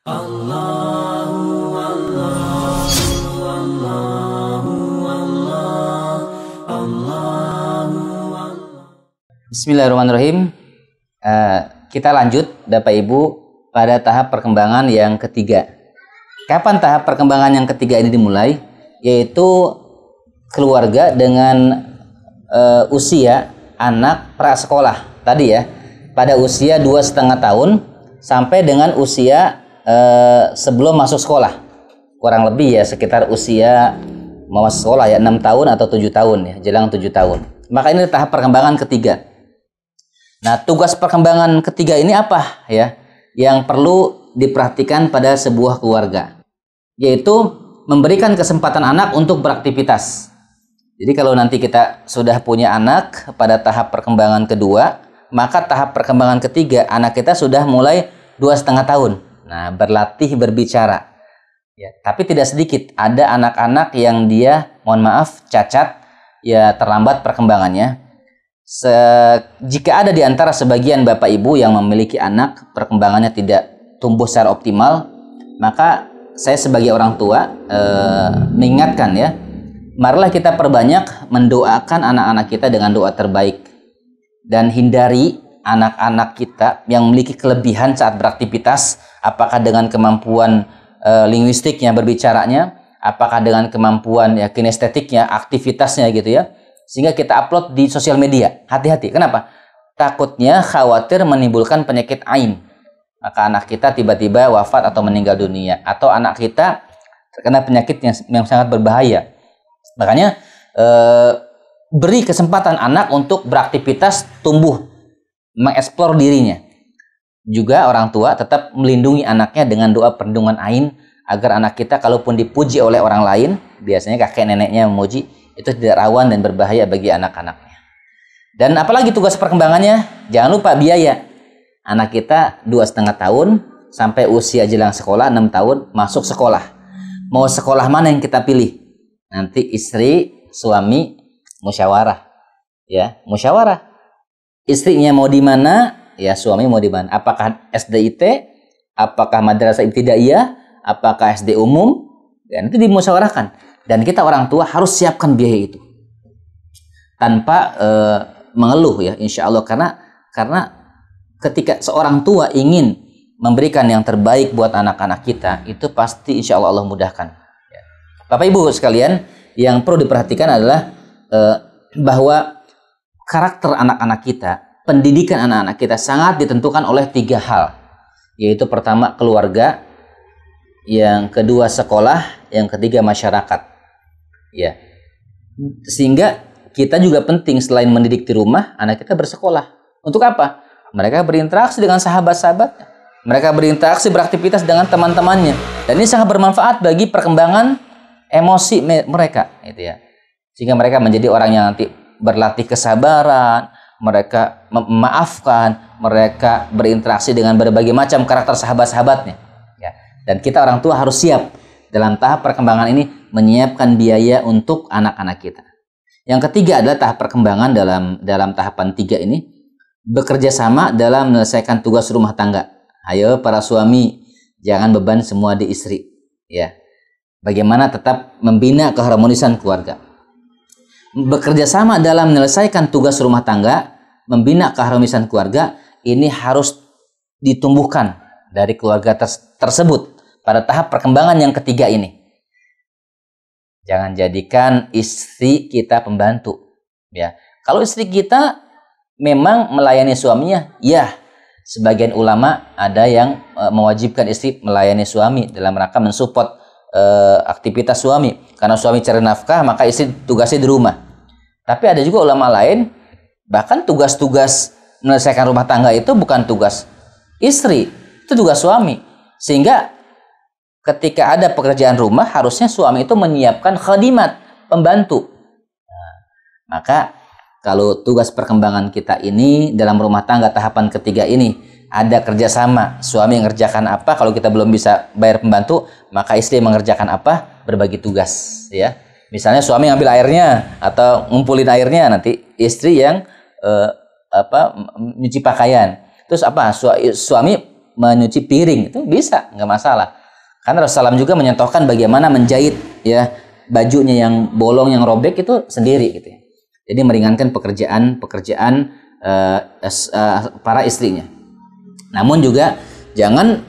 Allahu Allahu Allahu Allahu Bismillahirrahmanirrahim. Kita lanjut Bapak Ibu pada tahap perkembangan yang ketiga. Kapan tahap perkembangan yang ketiga ini dimulai? Yaitu keluarga dengan usia anak prasekolah tadi ya, pada usia 2,5 tahun sampai dengan usia sebelum masuk sekolah, kurang lebih ya sekitar usia mau masuk sekolah ya 6 tahun atau 7 tahun ya, jelang 7 tahun. Maka ini tahap perkembangan ketiga. Nah, tugas perkembangan ketiga ini apa ya yang perlu diperhatikan pada sebuah keluarga? Yaitu memberikan kesempatan anak untuk beraktivitas. Jadi kalau nanti kita sudah punya anak pada tahap perkembangan kedua, maka tahap perkembangan ketiga anak kita sudah mulai 2,5 tahun. Nah, berlatih berbicara. Ya, tapi tidak sedikit ada anak-anak yang dia, mohon maaf, cacat, ya terlambat perkembangannya. Jika ada di antara sebagian Bapak Ibu yang memiliki anak perkembangannya tidak tumbuh secara optimal, maka saya sebagai orang tua mengingatkan ya, marilah kita perbanyak mendoakan anak-anak kita dengan doa terbaik dan hindari anak-anak kita yang memiliki kelebihan saat beraktivitas, apakah dengan kemampuan linguistiknya, berbicaranya, apakah dengan kemampuan ya kinestetiknya, aktivitasnya gitu ya, sehingga kita upload di sosial media. Hati-hati. Kenapa? Takutnya khawatir menimbulkan penyakit ain. Maka anak kita tiba-tiba wafat atau meninggal dunia, atau anak kita terkena penyakit yang sangat berbahaya. Makanya beri kesempatan anak untuk beraktivitas, tumbuh, mengeksplor dirinya. Juga orang tua tetap melindungi anaknya dengan doa perlindungan ain, agar anak kita kalaupun dipuji oleh orang lain, biasanya kakek neneknya memuji, itu tidak rawan dan berbahaya bagi anak-anaknya. Dan apalagi tugas perkembangannya, jangan lupa biaya. Anak kita 2,5 tahun sampai usia jelang sekolah 6 tahun masuk sekolah. Mau sekolah mana yang kita pilih? Nanti istri, suami musyawarah. Ya, musyawarah. Istrinya mau di mana, ya suami mau di mana. Apakah SDIT, apakah madrasah ibtidaiyah, apakah SD umum, ya, nanti dimusyawarahkan. Dan kita orang tua harus siapkan biaya itu tanpa mengeluh ya, insya Allah, karena ketika seorang tua ingin memberikan yang terbaik buat anak-anak kita, itu pasti insya Allah Allah mudahkan. Ya. Bapak Ibu sekalian, yang perlu diperhatikan adalah bahwa karakter anak-anak kita, pendidikan anak-anak kita sangat ditentukan oleh 3 hal. Yaitu pertama keluarga, yang kedua sekolah, yang ketiga masyarakat. Ya. Sehingga kita juga penting selain mendidik di rumah, anak kita bersekolah. Untuk apa? Mereka berinteraksi dengan sahabat-sahabatnya. Mereka berinteraksi, beraktivitas dengan teman-temannya. Dan ini sangat bermanfaat bagi perkembangan emosi mereka, gitu ya. Sehingga mereka menjadi orang yang nanti berlatih kesabaran, mereka memaafkan, mereka berinteraksi dengan berbagai macam karakter sahabat-sahabatnya. Ya. Dan kita orang tua harus siap dalam tahap perkembangan ini menyiapkan biaya untuk anak-anak kita. Yang ketiga adalah tahap perkembangan dalam tahapan 3 ini, bekerja sama dalam menyelesaikan tugas rumah tangga. Ayo para suami, jangan beban semua di istri. Ya. Bagaimana tetap membina keharmonisan keluarga. Bekerja sama dalam menyelesaikan tugas rumah tangga, membina keharmonisan keluarga, ini harus ditumbuhkan dari keluarga tersebut pada tahap perkembangan yang ketiga ini. Jangan jadikan istri kita pembantu. Ya, kalau istri kita memang melayani suaminya, ya, sebagian ulama ada yang mewajibkan istri melayani suami dalam rangka mensupport aktivitas suami. Karena suami cari nafkah, maka istri tugasnya di rumah. Tapi ada juga ulama lain, bahkan tugas-tugas menyelesaikan rumah tangga itu bukan tugas istri, itu tugas suami. Sehingga ketika ada pekerjaan rumah, harusnya suami itu menyiapkan khadimat, pembantu. Nah, maka kalau tugas perkembangan kita ini dalam rumah tangga tahapan ketiga ini ada kerjasama, suami mengerjakan apa, kalau kita belum bisa bayar pembantu, maka istri mengerjakan apa, berbagi tugas, ya. Misalnya suami ngambil airnya atau ngumpulin airnya, nanti istri yang nyuci pakaian. Terus apa? Suami menyuci piring itu bisa, nggak masalah. Karena Rasulullah SAW juga menyentuhkan bagaimana menjahit ya bajunya yang bolong, yang robek itu sendiri gitu ya. Jadi meringankan pekerjaan para istrinya. Namun juga jangan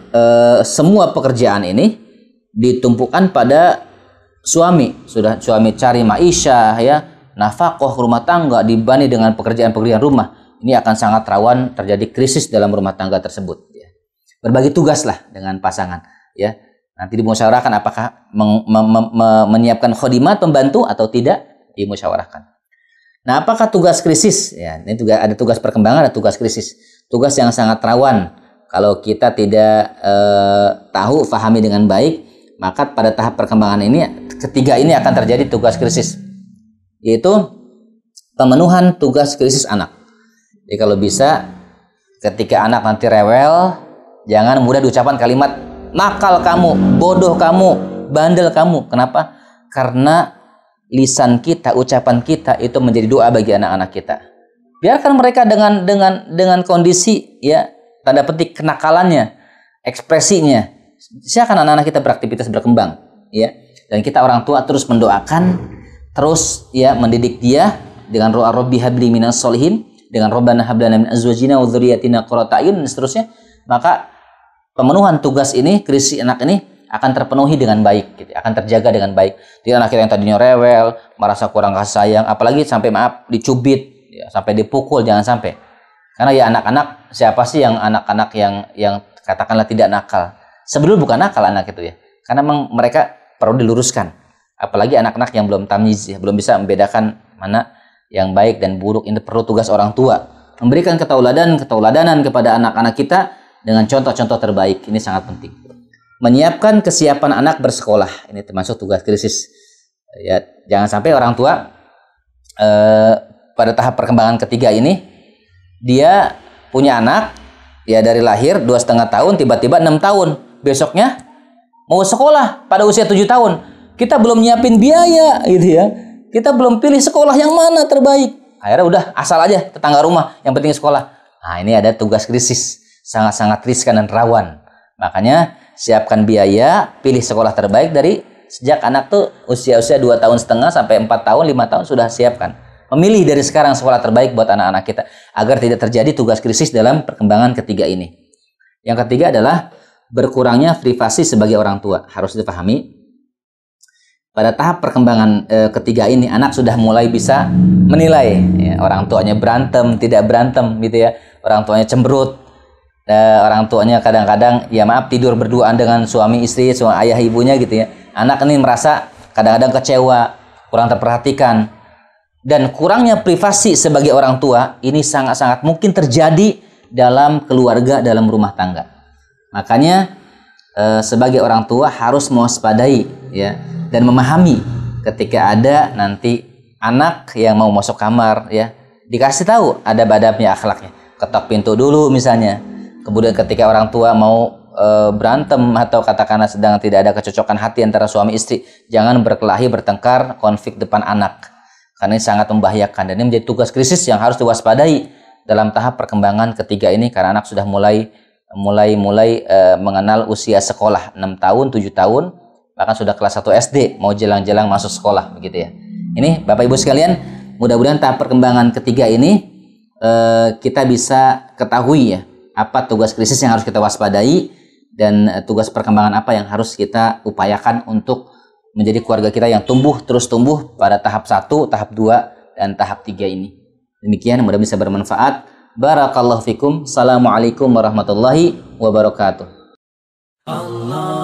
semua pekerjaan ini ditumpukan pada suami. Sudah suami cari maisha ya, nafkah rumah tangga dibanding dengan pekerjaan-pekerjaan rumah. Ini akan sangat rawan terjadi krisis dalam rumah tangga tersebut ya. Berbagi tugas lah dengan pasangan ya. Nanti dimusyawarahkan apakah menyiapkan khodimat pembantu atau tidak, dimusyawarahkan. Nah, apakah tugas krisis? Ya, ini juga ada tugas perkembangan, ada tugas krisis. Tugas yang sangat rawan kalau kita tidak fahami dengan baik, maka pada tahap perkembangan ini, ketiga ini akan terjadi tugas krisis, yaitu pemenuhan tugas krisis anak. Jadi kalau bisa, ketika anak nanti rewel, jangan mudah diucapkan kalimat nakal kamu, bodoh kamu, bandel kamu. Kenapa? Karena lisan kita, ucapan kita itu menjadi doa bagi anak-anak kita. Biarkan mereka dengan kondisi ya tanda petik kenakalannya, ekspresinya. Silakan anak-anak kita beraktivitas berkembang ya. Dan kita orang tua terus mendoakan, terus ya mendidik dia dengan doa Rabbi habli minas solihin, dengan Rabbana hab lana min azwajina wa dzurriyyatina qurrata a'yun dan seterusnya. Maka pemenuhan tugas ini, krisis anak ini akan terpenuhi dengan baik, gitu, akan terjaga dengan baik. Jadi anak kita yang tadinya rewel, merasa kurang kasih sayang, apalagi sampai dicubit, ya, sampai dipukul, jangan sampai. Karena ya anak-anak, siapa sih yang anak-anak yang katakanlah tidak nakal? Sebelum bukan nakal anak itu ya, karena memang mereka perlu diluruskan. Apalagi anak-anak yang belum tamyiz, ya, belum bisa membedakan mana yang baik dan buruk. Ini perlu tugas orang tua, memberikan ketauladanan kepada anak-anak kita dengan contoh-contoh terbaik. Ini sangat penting. Menyiapkan kesiapan anak bersekolah, ini termasuk tugas krisis ya. Jangan sampai orang tua pada tahap perkembangan ketiga ini dia punya anak ya dari lahir 2,5 tahun, tiba-tiba 6 tahun, besoknya mau sekolah pada usia 7 tahun. Kita belum nyiapin biaya gitu ya, kita belum pilih sekolah yang mana terbaik, akhirnya udah asal aja tetangga rumah yang penting sekolah. Nah, ini ada tugas krisis, sangat-sangat riskan dan rawan. Makanya siapkan biaya, pilih sekolah terbaik dari sejak anak tuh usia-usia 2,5 tahun sampai 4 tahun, 5 tahun sudah siapkan. Memilih dari sekarang sekolah terbaik buat anak-anak kita agar tidak terjadi tugas krisis dalam perkembangan ketiga ini. Yang ketiga adalah berkurangnya privasi sebagai orang tua. Harus dipahami pada tahap perkembangan ketiga ini anak sudah mulai bisa menilai ya, orang tuanya berantem, tidak berantem gitu ya. Orang tuanya cemberut. Orang tuanya kadang-kadang ya maaf tidur berduaan dengan suami istri, ayah ibunya gitu ya. Anak ini merasa kadang-kadang kecewa, kurang terperhatikan, dan kurangnya privasi sebagai orang tua ini sangat-sangat mungkin terjadi dalam keluarga, dalam rumah tangga. Makanya sebagai orang tua harus mewaspadai ya dan memahami ketika ada nanti anak yang mau masuk kamar ya, dikasih tahu adab-adabnya, akhlaknya. Ketok pintu dulu misalnya. Kemudian ketika orang tua mau berantem atau katakanlah sedang tidak ada kecocokan hati antara suami istri, jangan berkelahi, bertengkar, konflik depan anak. Karena ini sangat membahayakan dan ini menjadi tugas krisis yang harus diwaspadai dalam tahap perkembangan ketiga ini karena anak sudah mulai mengenal usia sekolah 6 tahun, 7 tahun, bahkan sudah kelas 1 SD, mau jelang-jelang masuk sekolah begitu ya. Ini Bapak Ibu sekalian, mudah-mudahan tahap perkembangan ketiga ini kita bisa ketahui ya apa tugas krisis yang harus kita waspadai dan tugas perkembangan apa yang harus kita upayakan untuk menjadi keluarga kita yang terus tumbuh pada tahap 1, tahap 2, dan tahap 3 ini. Demikian, mudah-mudahan bisa bermanfaat. Barakallahu fikum. Assalamualaikum warahmatullahi wabarakatuh. Allah